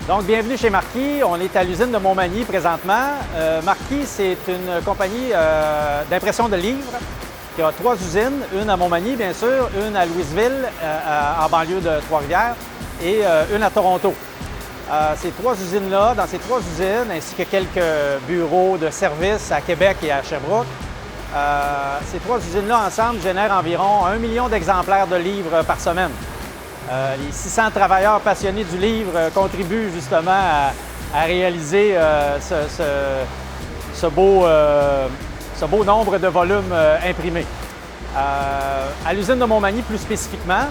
Donc, bienvenue chez Marquis. On est à l'usine de Montmagny présentement. Marquis, c'est une compagnie d'impression de livres qui a 3 usines, une à Montmagny, bien sûr, une à Louisville, en banlieue de Trois-Rivières, et une à Toronto. Ces 3 usines-là, dans ces 3 usines, ainsi que quelques bureaux de service à Québec et à Sherbrooke, ces 3 usines-là ensemble génèrent environ 1 million d'exemplaires de livres par semaine. Les 600 travailleurs passionnés du livre contribuent justement à réaliser ce beau nombre de volumes imprimés. À l'usine de Montmagny, plus spécifiquement,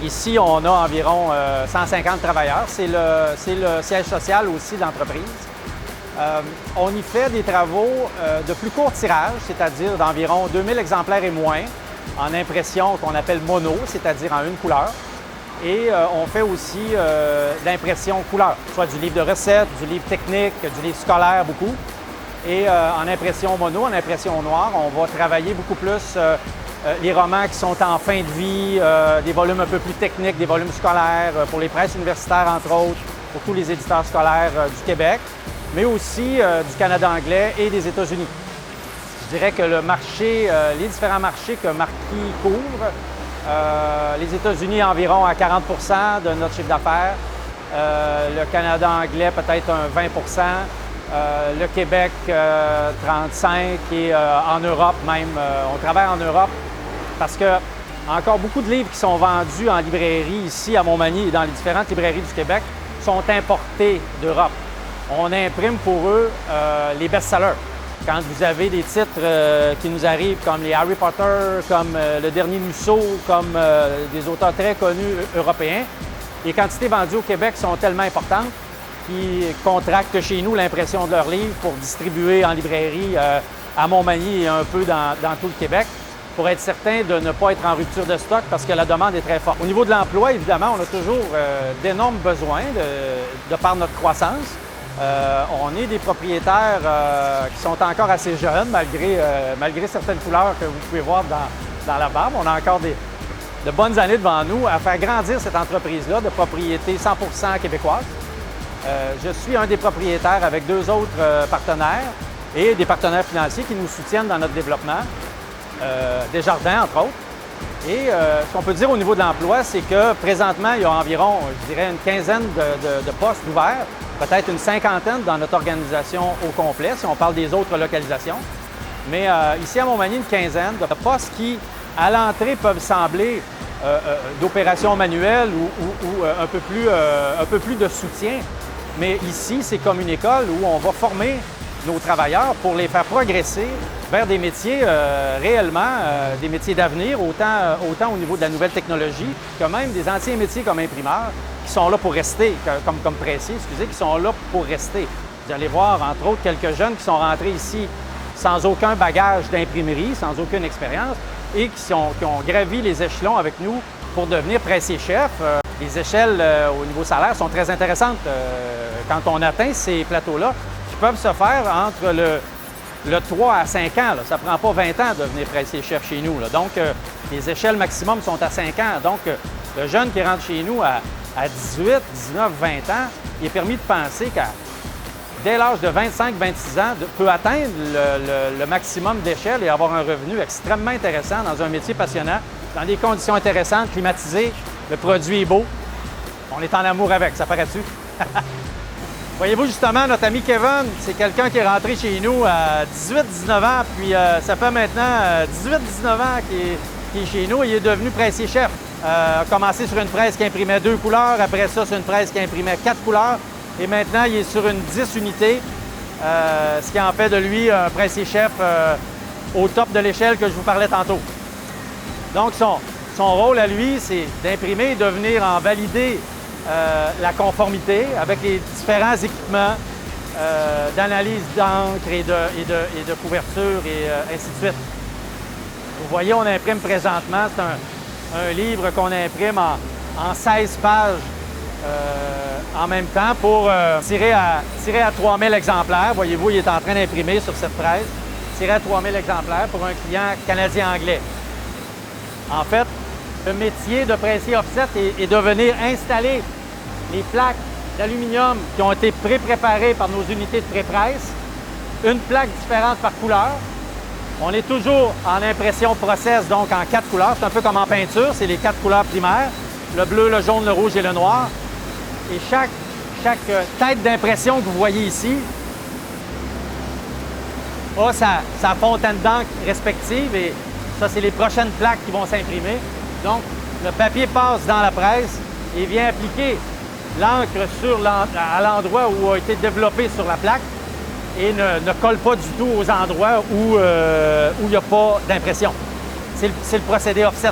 ici, on a environ 150 travailleurs. C'est le siège social aussi de l'entreprise. On y fait des travaux de plus court tirage, c'est-à-dire d'environ 2000 exemplaires et moins, en impression qu'on appelle mono, c'est-à-dire en une couleur. Et on fait aussi de l'impression couleur, soit du livre de recettes, du livre technique, du livre scolaire, beaucoup. Et en impression mono, en impression noire, on va travailler beaucoup plus les romans qui sont en fin de vie, des volumes un peu plus techniques, des volumes scolaires pour les presses universitaires, entre autres, pour tous les éditeurs scolaires du Québec, mais aussi du Canada anglais et des États-Unis. Je dirais que le marché, les différents marchés que Marquis couvre, les États-Unis environ à 40 de notre chiffre d'affaires, le Canada anglais peut-être un 20 le Québec 35 et en Europe même. On travaille en Europe parce que encore beaucoup de livres qui sont vendus en librairie ici à Montmagny et dans les différentes librairies du Québec sont importés d'Europe. On imprime pour eux les best-sellers. Quand vous avez des titres qui nous arrivent comme les Harry Potter, comme Le Dernier Musso, comme des auteurs très connus européens, les quantités vendues au Québec sont tellement importantes qu'ils contractent chez nous l'impression de leurs livres pour distribuer en librairie à Montmagny et un peu dans tout le Québec pour être certain de ne pas être en rupture de stock parce que la demande est très forte. Au niveau de l'emploi, évidemment, on a toujours d'énormes besoins de par notre croissance. On est des propriétaires qui sont encore assez jeunes, malgré certaines couleurs que vous pouvez voir dans la barbe. On a encore de bonnes années devant nous à faire grandir cette entreprise-là de propriété 100% québécoise. Je suis un des propriétaires avec 2 autres partenaires et des partenaires financiers qui nous soutiennent dans notre développement, Desjardins, entre autres. Et ce qu'on peut dire au niveau de l'emploi, c'est que présentement, il y a environ, je dirais, une quinzaine de postes ouverts, peut-être une cinquantaine dans notre organisation au complet, si on parle des autres localisations. Mais ici à Montmagny, une quinzaine de postes qui, à l'entrée, peuvent sembler d'opérations manuelles ou un peu plus de soutien. Mais ici, c'est comme une école où on va former nos travailleurs pour les faire progresser vers des métiers réellement, des métiers d'avenir, autant au niveau de la nouvelle technologie que même des anciens métiers comme imprimeur qui sont là pour rester, comme pressier, qui sont là pour rester. Vous allez voir, entre autres, quelques jeunes qui sont rentrés ici sans aucun bagage d'imprimerie, sans aucune expérience, et qui ont gravi les échelons avec nous pour devenir pressier-chef. Les échelles au niveau salaire sont très intéressantes quand on atteint ces plateaux-là, qui peuvent se faire entre le 3 à 5 ans. Là. Ça ne prend pas 20 ans de devenir pressier-chef chez nous. Là. Donc, les échelles maximum sont à 5 ans. Donc, le jeune qui rentre chez nous à 18, 19, 20 ans, il est permis de penser qu'à dès l'âge de 25-26 ans, peut atteindre le maximum d'échelle et avoir un revenu extrêmement intéressant dans un métier passionnant, dans des conditions intéressantes, climatisées, le produit est beau. On est en amour avec, ça paraît-tu? Voyez-vous, justement, notre ami Kevin, c'est quelqu'un qui est rentré chez nous à 18-19 ans, puis ça fait maintenant 18-19 ans qu'il est chez nous et il est devenu pressier-chef. A commencé sur une presse qui imprimait 2 couleurs, après ça, sur une presse qui imprimait 4 couleurs. Et maintenant, il est sur une 10 unités, ce qui en fait de lui un pressier-chef au top de l'échelle que je vous parlais tantôt. Donc, son rôle à lui, c'est d'imprimer et de venir en valider la conformité avec les différents équipements d'analyse d'encre et de couverture et ainsi de suite. Vous voyez, on imprime présentement, c'est un livre qu'on imprime en 16 pages en même temps pour tirer à 3000 exemplaires. Voyez-vous, il est en train d'imprimer sur cette presse. Tirer à 3000 exemplaires pour un client canadien-anglais. En fait, le métier de pressier offset est de venir installer les plaques d'aluminium qui ont été pré-préparés par nos unités de pré-presse, une plaque différente par couleur. On est toujours en impression process, donc en 4 couleurs. C'est un peu comme en peinture, c'est les 4 couleurs primaires, le bleu, le jaune, le rouge et le noir. Et chaque tête d'impression que vous voyez ici a sa fontaine d'encre respective et ça, c'est les prochaines plaques qui vont s'imprimer. Donc, le papier passe dans la presse et vient appliquer l'encre à l'endroit où a été développé sur la plaque et ne colle pas du tout aux endroits où il n'y a pas d'impression. C'est le procédé offset.